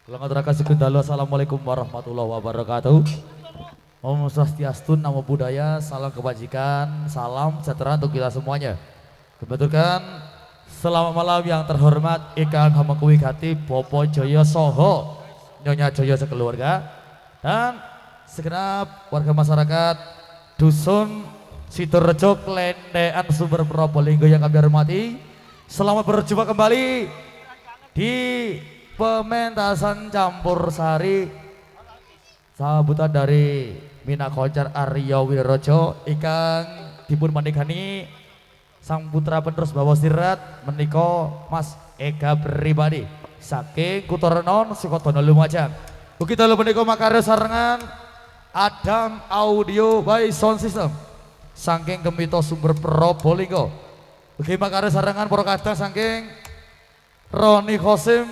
Assalamualaikum warahmatullahi wabarakatuh. Om Swastiastu, Namo Buddhaya, salam kebajikan, salam sejahtera untuk kita semuanya. Kebetulan selamat malam yang terhormat Ikang Hamengkuwi Gati Bopo Joyo Soho Nyonya Joyo sekeluarga dan segenap warga masyarakat Dusun Sidorejo Klendean Sumber Probolinggo yang kami hormati. Selamat berjumpa kembali di pementasan campur sari sambutan dari Mina Koncar Aryo Wirojo Ikang dipun manekani sang putra penerus bawa sirat meniko Mas Ega pribadi saking Kutorenon Sukodono Lumajang. Begitu lo meniko makarya sarengan Adam Audio by Sound System saking Gemito Sumber Probolinggo. Begitu makarya sarengan Prokada saking Roni Khosim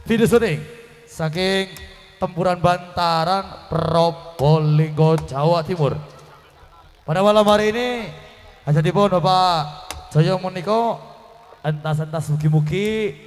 video syuting saking Tempuran Bantaran Probolinggo Jawa Timur. Pada malam hari ini hajatipun Bapak Joyo meniko entas-entas mugi-mugi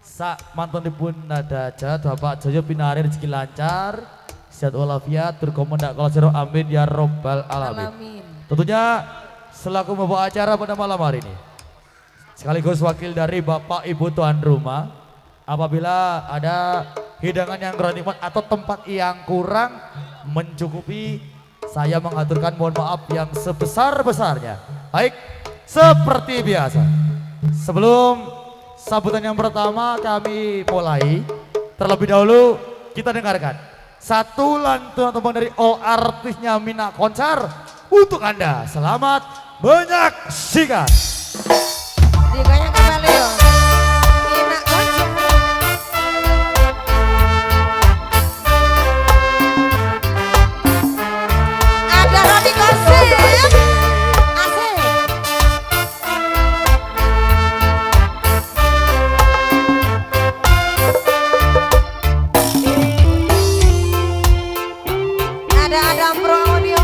sak mantunipun nada jat Bapak Joyo pinari rezeki lancar sehat walafiat turkomendak kalau sira amin ya robbal alamin. Tentunya selaku membawa acara pada malam hari ini sekaligus wakil dari Bapak Ibu tuan rumah, apabila ada hidangan yang kurang nikmat atau tempat yang kurang mencukupi, saya mengaturkan mohon maaf yang sebesar-besarnya. Baik, seperti biasa sebelum sambutan yang pertama kami mulai, terlebih dahulu kita dengarkan satu lantunan tembang dari all artisnya Mina Koncar untuk Anda. Selamat menyaksikan. Diganya kembali yo. Mina Koncar. Ada Roni Khosim. Asik. Ada Adam Pro Audio.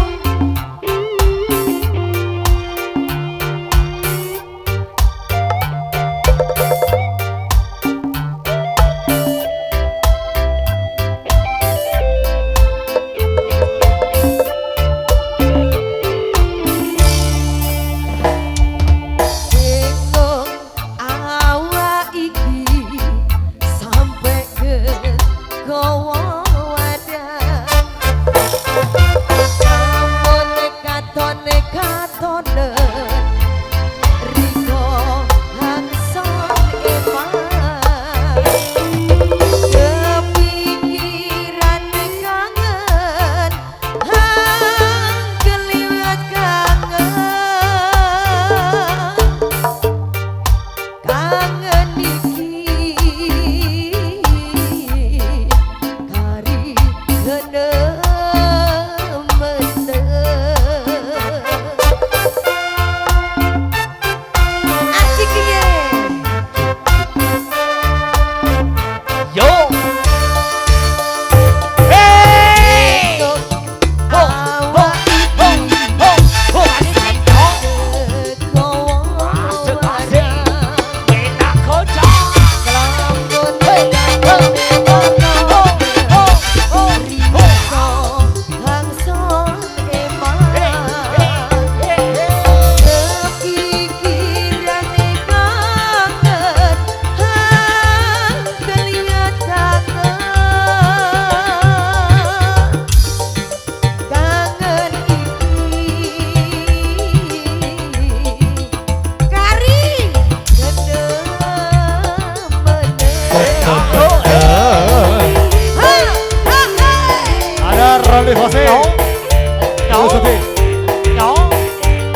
Roni Khosim.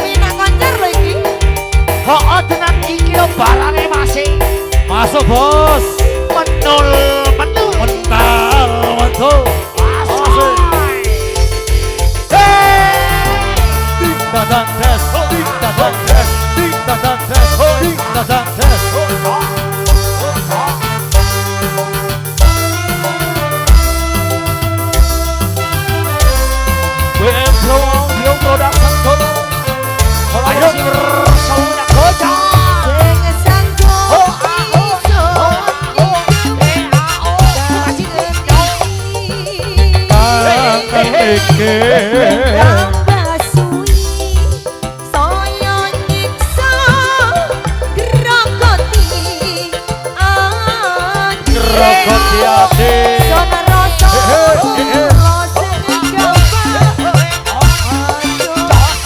Mina Koncar lho iki. Hoo dengan iki lo barangnya masih Masuk bos. menul Mental mantul. Masuk. Ding dadang tes, ding dadang tes, ding dadang tes, ding dadang tes. WM Pro Audio Production Solo kolaborasi bersama Kocak. Sing sanggo iso. Rogotiati. Zona rosa rose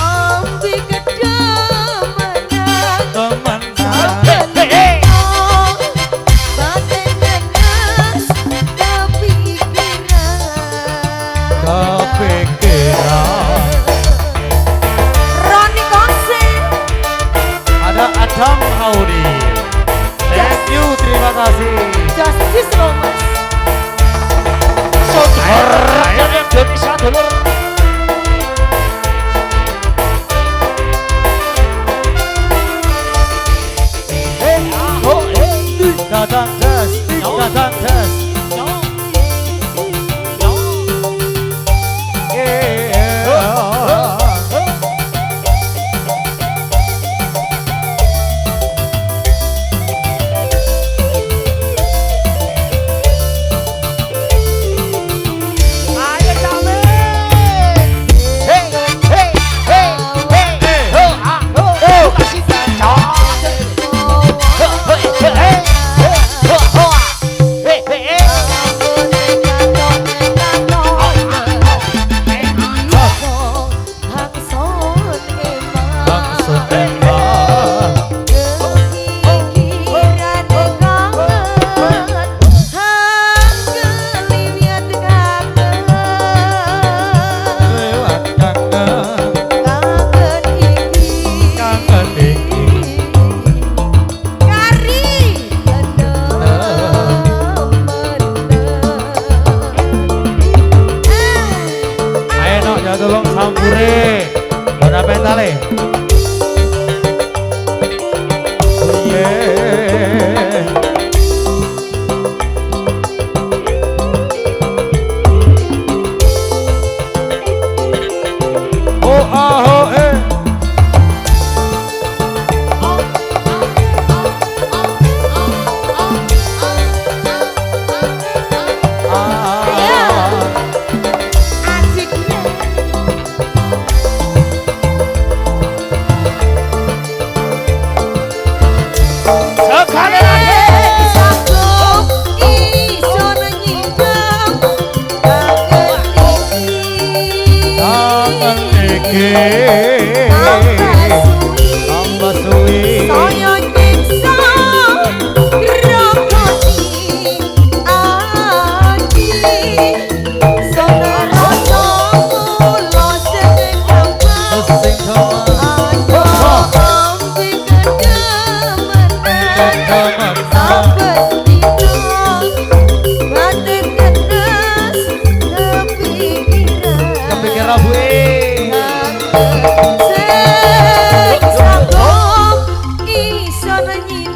ambi kedamana teman kepikiran Roni Konsen ada Adam Audi. Thank you, terima kasih. Justice Romas Saudara Indonesia dulur. Datang tes, datang tes. Ayo jamin. Hey, hey, hey, hey, ho, ah, ho, kasih cocok. Hey, hey, hey, ho, ho, ah. Hey, hey, hey. Langsung tembak. Lewat kangen, kangen iki. Ayo nok ya tolong sampure. Mana pentale? Yeah. Oh ah oh eh. Ah. Sekali lagi. Kangen iki. Tambah suwi. Sing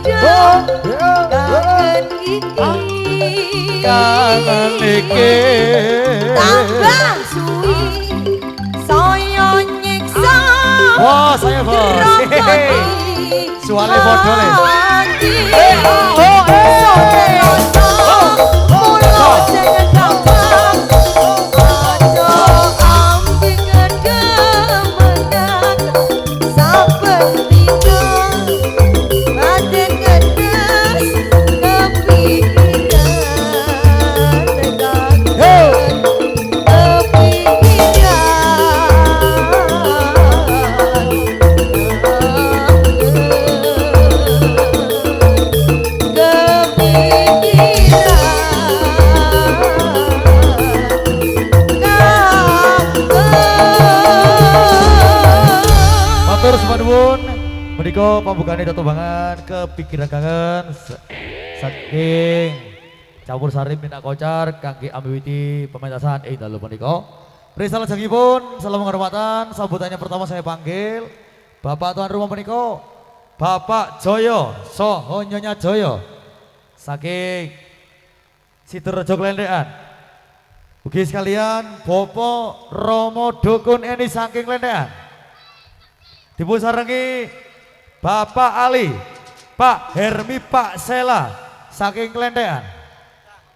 kepikiran bu. Kangen iki. Tambah suwi saya nyiksa Wah, saya bos. Suale bodoh le. Matur supanuwun, menika pambukane tetumbangan kepikiran kangen saking campur sari Mina Kocar kangge ambiwiti pementasan dalu menika. Risal salajengipun salam penghormatan sambutannya pertama saya panggil Bapak tuan rumah menika Bapak Joyo Soho Nyonya Joyo saking Sidorejo Klendekan. Ugi sekalian Bapak Romo Dukun Eni saking Klendekan. Dipun sarengi Bapak Ali, Pak Hermi, Pak Sela saking Klendekan.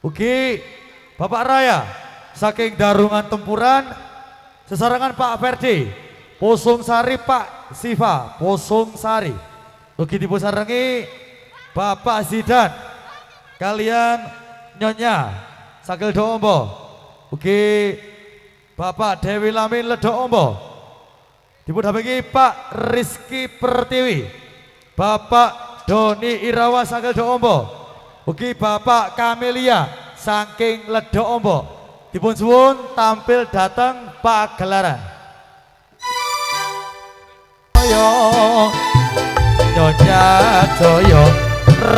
Ugi Bapak Raya saking Darungan Tempuran, sesarengan Pak Ferdi, Posong Sari, Pak Siva, Posong Sari. Ugi dipun sarengi Bapak Zidan kalian Nyonya Sagel Dombo. Ugi Bapak Dewi Lamin Ledombo. Dipundhampingi Pak Rizky Pertiwi. Bapak Doni Irawa Sagel Dombo. Ugi Bapak Kamelia saking Ledombo. Dipun suwun tampil datang Pak Gelaran. Ayo Nyonya Joyo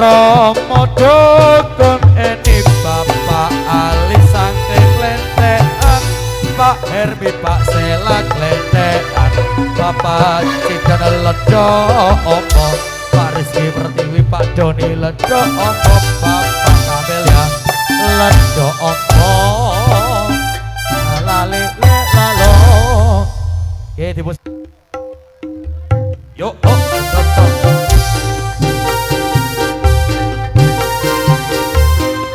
Romo Dukun Eni Bapak Ali Sangkeng Lentean Pak Hermi Pak Sela Lentean Bapak Cidana Ledo Opo Pak Rizky Pertiwi Pak Doni Ledo Opo Bapak Kamelia Ledo Opo Lali le lalo. Oke dibus. Yuk, oh, cocok.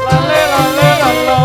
Lale lale lalo.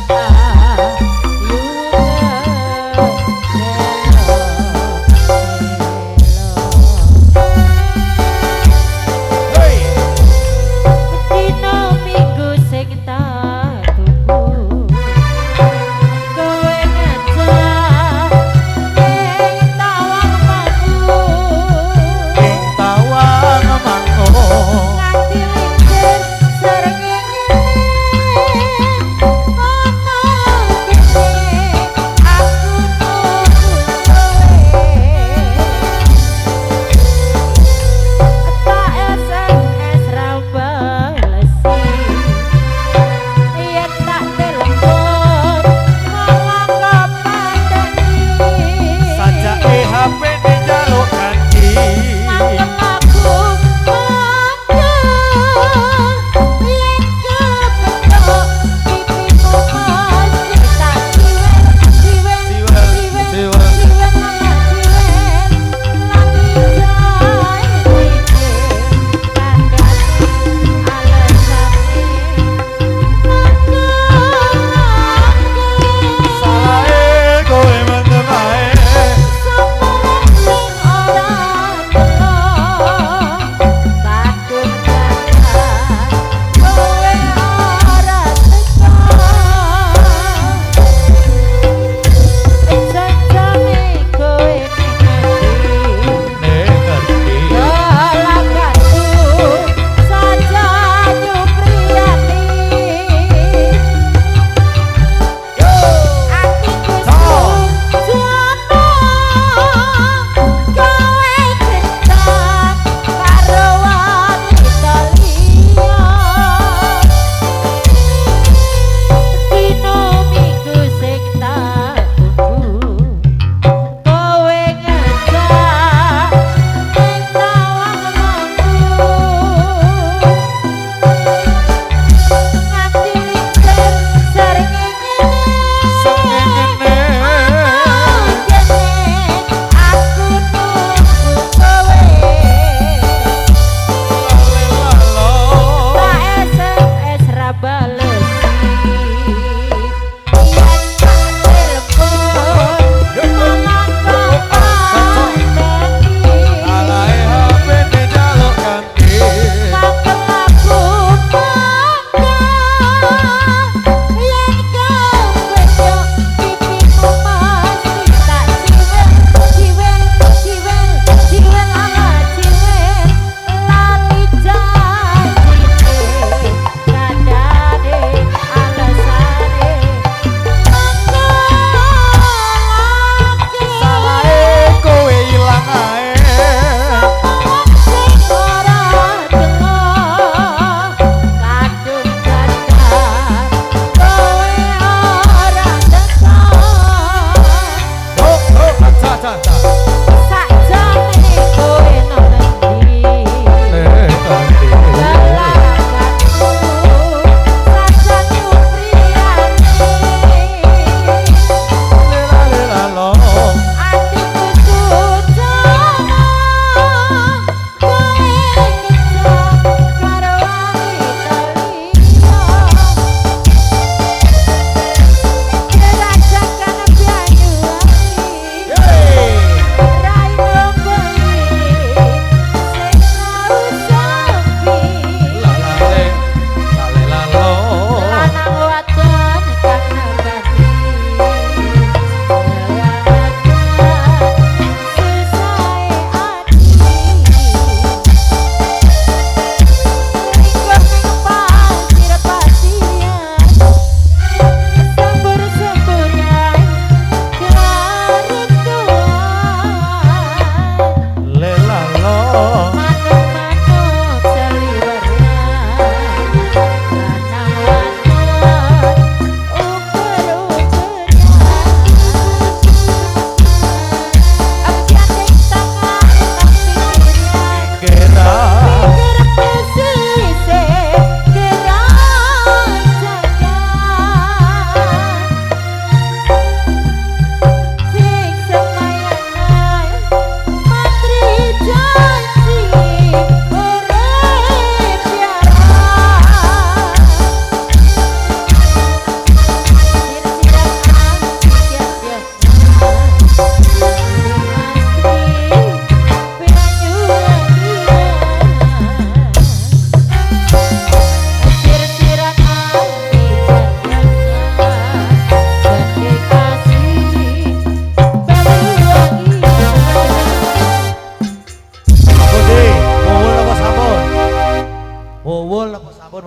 Bye.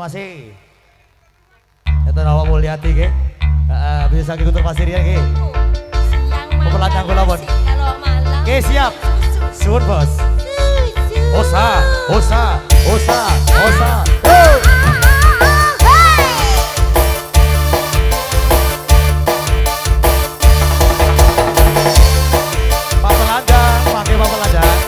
masih. Itu nama Mulyati ke. Bisa ikut pasir ya ke. Pepelatang kulawon. Oke siap. Suwun bos. Osa, osa, osa, osa. Papa ladang, pakai papa ladang.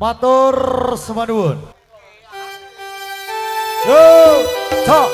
Matur semanuwun. Yo, tok.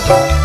Hey,